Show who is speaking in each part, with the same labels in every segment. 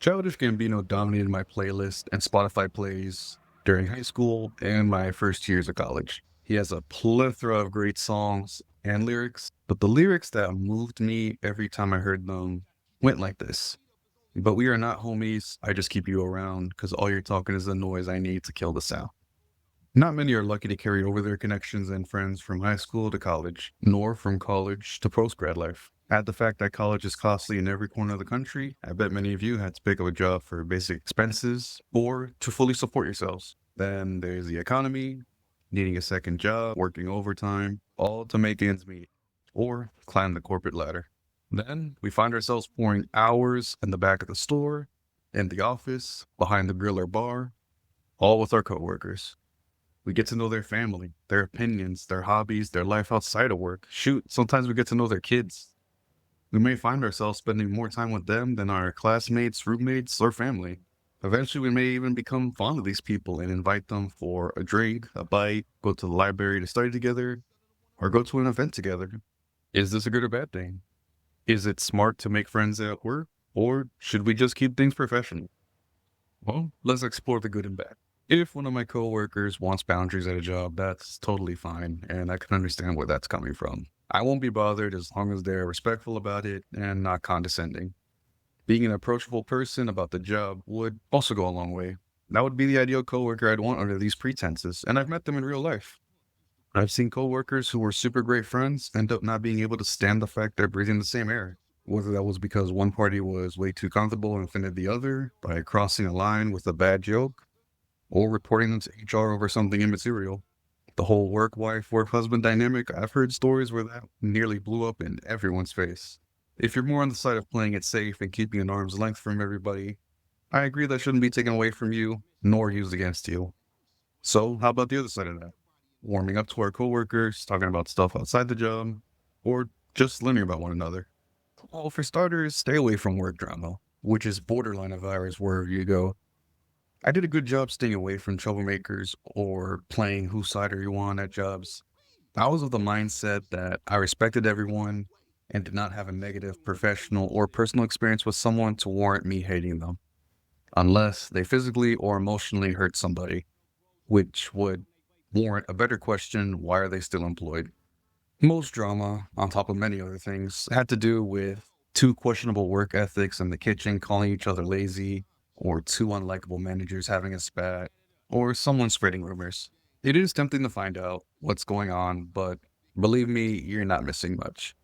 Speaker 1: Childish Gambino dominated my playlist and Spotify plays during high school and my first years of college. He has a plethora of great songs and lyrics, but the lyrics that moved me every time I heard them went like this. But we are not homies. I just keep you around because all you're talking is the noise I need to kill the sound. Not many are lucky to carry over their connections and friends from high school to college, nor from college to post grad life. Add the fact that college is costly in every corner of the country, I bet many of you had to pick up a job for basic expenses or to fully support yourselves. Then there's the economy, needing a second job, working overtime, all to make ends meet, or climb the corporate ladder. Then we find ourselves pouring hours in the back of the store, in the office, behind the grill or bar, all with our coworkers. We get to know their family, their opinions, their hobbies, their life outside of work. Shoot, sometimes we get to know their kids. We may find ourselves spending more time with them than our classmates, roommates, or family. Eventually, we may even become fond of these people and invite them for a drink, a bite, go to the library to study together, or go to an event together. Is this a good or bad thing? Is it smart to make friends at work, or should we just keep things professional? Well, let's explore the good and bad. If one of my coworkers wants boundaries at a job, that's totally fine, and I can understand where that's coming from. I won't be bothered as long as they're respectful about it and not condescending. Being an approachable person about the job would also go a long way. That would be the ideal coworker I'd want under these pretenses, and I've met them in real life. I've seen coworkers who were super great friends end up not being able to stand the fact they're breathing the same air. Whether that was because one party was way too comfortable and offended the other by crossing a line with a bad joke, or reporting them to HR over something immaterial. The whole work-wife, work-husband dynamic, I've heard stories where that nearly blew up in everyone's face. If you're more on the side of playing it safe and keeping an arm's length from everybody, I agree that shouldn't be taken away from you, nor used against you. So, how about the other side of that? Warming up to our coworkers, talking about stuff outside the job, or just learning about one another. Well, for starters, stay away from work drama, which is borderline a virus wherever you go. I did a good job staying away from troublemakers or playing whose side are you on at jobs. I was of the mindset that I respected everyone and did not have a negative professional or personal experience with someone to warrant me hating them, unless they physically or emotionally hurt somebody, which would warrant a better question: why are they still employed? Most drama, on top of many other things, had to do with two questionable work ethics in the kitchen calling each other lazy, or two unlikable managers having a spat, or someone spreading rumors. It is tempting to find out what's going on, but believe me, you're not missing much.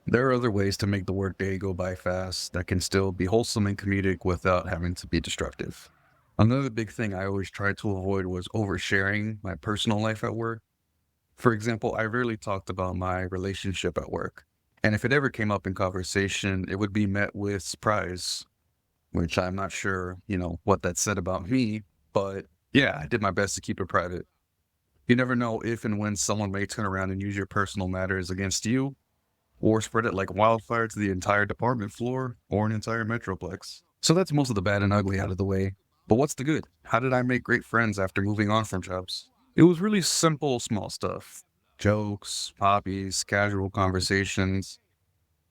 Speaker 1: There are other ways to make the workday go by fast that can still be wholesome and comedic without having to be destructive. Another big thing I always tried to avoid was oversharing my personal life at work. For example, I rarely talked about my relationship at work, and if it ever came up in conversation, it would be met with surprise, which I'm not sure, what that said about me, but yeah, I did my best to keep it private. You never know if and when someone may turn around and use your personal matters against you, or spread it like wildfire to the entire department floor or an entire metroplex. So that's most of the bad and ugly out of the way. But what's the good? How did I make great friends after moving on from jobs? It was really simple, small stuff. Jokes, hobbies, casual conversations.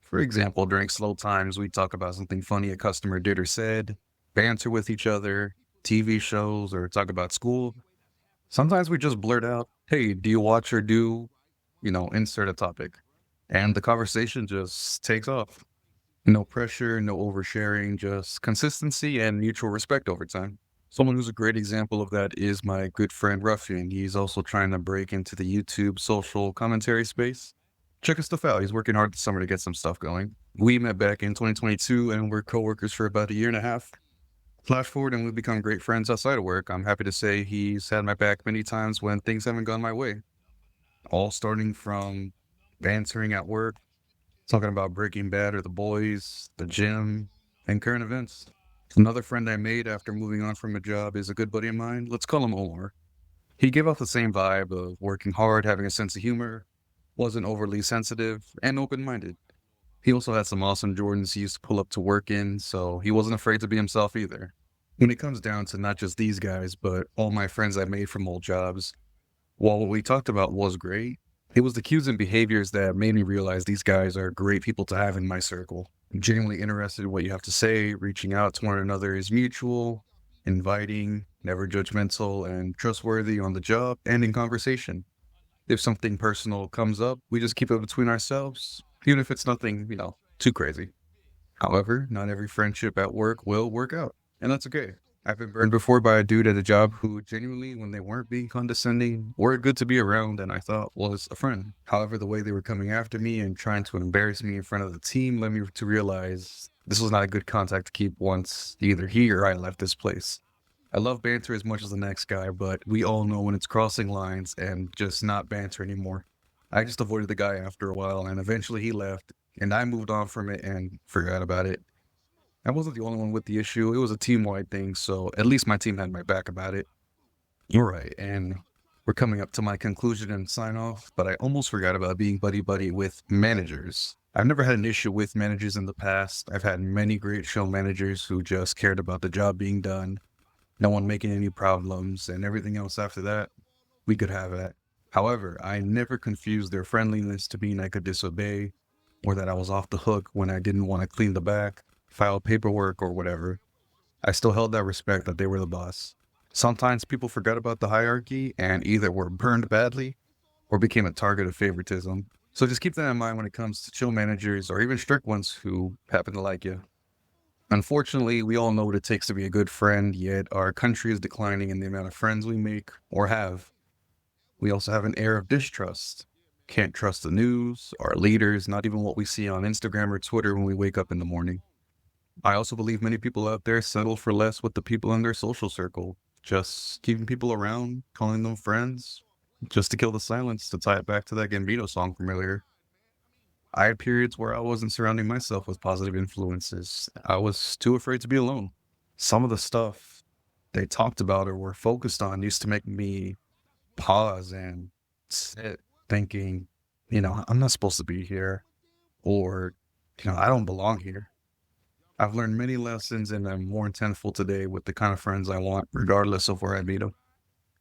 Speaker 1: For example, during slow times, we'd talk about something funny a customer did or said, banter with each other, TV shows, or talk about school. Sometimes we just blurt out, hey, do you watch or do, insert a topic. And the conversation just takes off. No pressure, no oversharing, just consistency and mutual respect over time. Someone who's a great example of that is my good friend Ruffian. He's also trying to break into the YouTube social commentary space. Check his stuff out. He's working hard this summer to get some stuff going. We met back in 2022 and we're coworkers for about a year and a half. Flash forward and we've become great friends outside of work. I'm happy to say he's had my back many times when things haven't gone my way. All starting from bantering at work, talking about Breaking Bad or The Boys, the gym, and current events. Another friend I made after moving on from a job is a good buddy of mine. Let's call him Omar. He gave off the same vibe of working hard, having a sense of humor, wasn't overly sensitive, and open-minded. He also had some awesome Jordans he used to pull up to work in, so he wasn't afraid to be himself either. When it comes down to not just these guys, but all my friends I made from old jobs, while what we talked about was great, it was the cues and behaviors that made me realize these guys are great people to have in my circle. Genuinely interested in what you have to say, reaching out to one another is mutual, inviting, never judgmental, and trustworthy on the job and in conversation. If something personal comes up, we just keep it between ourselves, even if it's nothing, too crazy. However, not every friendship at work will work out, and that's okay. I've been burned before by a dude at a job who genuinely, when they weren't being condescending, were good to be around and I thought was a friend. However, the way they were coming after me and trying to embarrass me in front of the team led me to realize this was not a good contact to keep once either he or I left this place. I love banter as much as the next guy, but we all know when it's crossing lines and just not banter anymore. I just avoided the guy after a while, and eventually he left, and I moved on from it and forgot about it. I wasn't the only one with the issue. It was a team-wide thing, so at least my team had my back about it. You're right, and we're coming up to my conclusion and sign off, but I almost forgot about being buddy-buddy with managers. I've never had an issue with managers in the past. I've had many great show managers who just cared about the job being done, no one making any problems, and everything else after that, we could have that. However, I never confused their friendliness to mean I could disobey or that I was off the hook when I didn't want to clean the back, file paperwork, or whatever. I still held that respect that they were the boss. Sometimes people forgot about the hierarchy and either were burned badly or became a target of favoritism. So just keep that in mind when it comes to chill managers or even strict ones who happen to like you. Unfortunately, we all know what it takes to be a good friend, yet our country is declining in the amount of friends we make or have. We also have an air of distrust. Can't trust the news, our leaders, not even what we see on Instagram or Twitter when we wake up in the morning. I also believe many people out there settle for less with the people in their social circle, just keeping people around, calling them friends, just to kill the silence, to tie it back to that Gambino song from earlier. I had periods where I wasn't surrounding myself with positive influences. I was too afraid to be alone. Some of the stuff they talked about or were focused on used to make me pause and sit thinking, I'm not supposed to be here, or, I don't belong here. I've learned many lessons and I'm more intentful today with the kind of friends I want, regardless of where I meet them.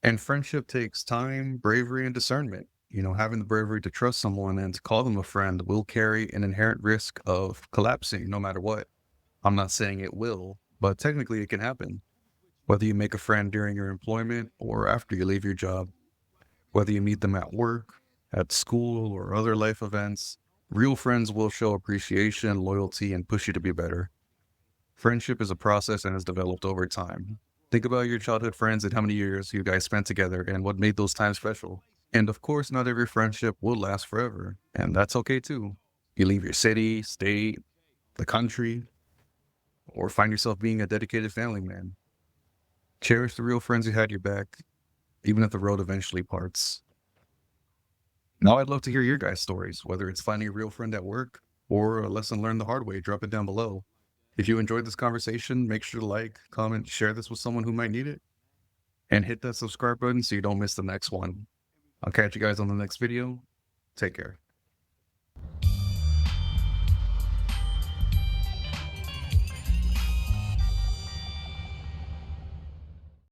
Speaker 1: And friendship takes time, bravery, and discernment. Having the bravery to trust someone and to call them a friend will carry an inherent risk of collapsing no matter what. I'm not saying it will, but technically it can happen. Whether you make a friend during your employment or after you leave your job, whether you meet them at work, at school, or other life events, real friends will show appreciation, loyalty, and push you to be better. Friendship is a process and is developed over time. Think about your childhood friends and how many years you guys spent together and what made those times special. And of course, not every friendship will last forever, and that's okay too. You leave your city, state, the country, or find yourself being a dedicated family man. Cherish the real friends who had your back, even if the road eventually parts. Now I'd love to hear your guys' stories, whether it's finding a real friend at work or a lesson learned the hard way. Drop it down below. If you enjoyed this conversation, make sure to like, comment, share this with someone who might need it, and hit that subscribe button so you don't miss the next one. I'll catch you guys on the next video. Take care.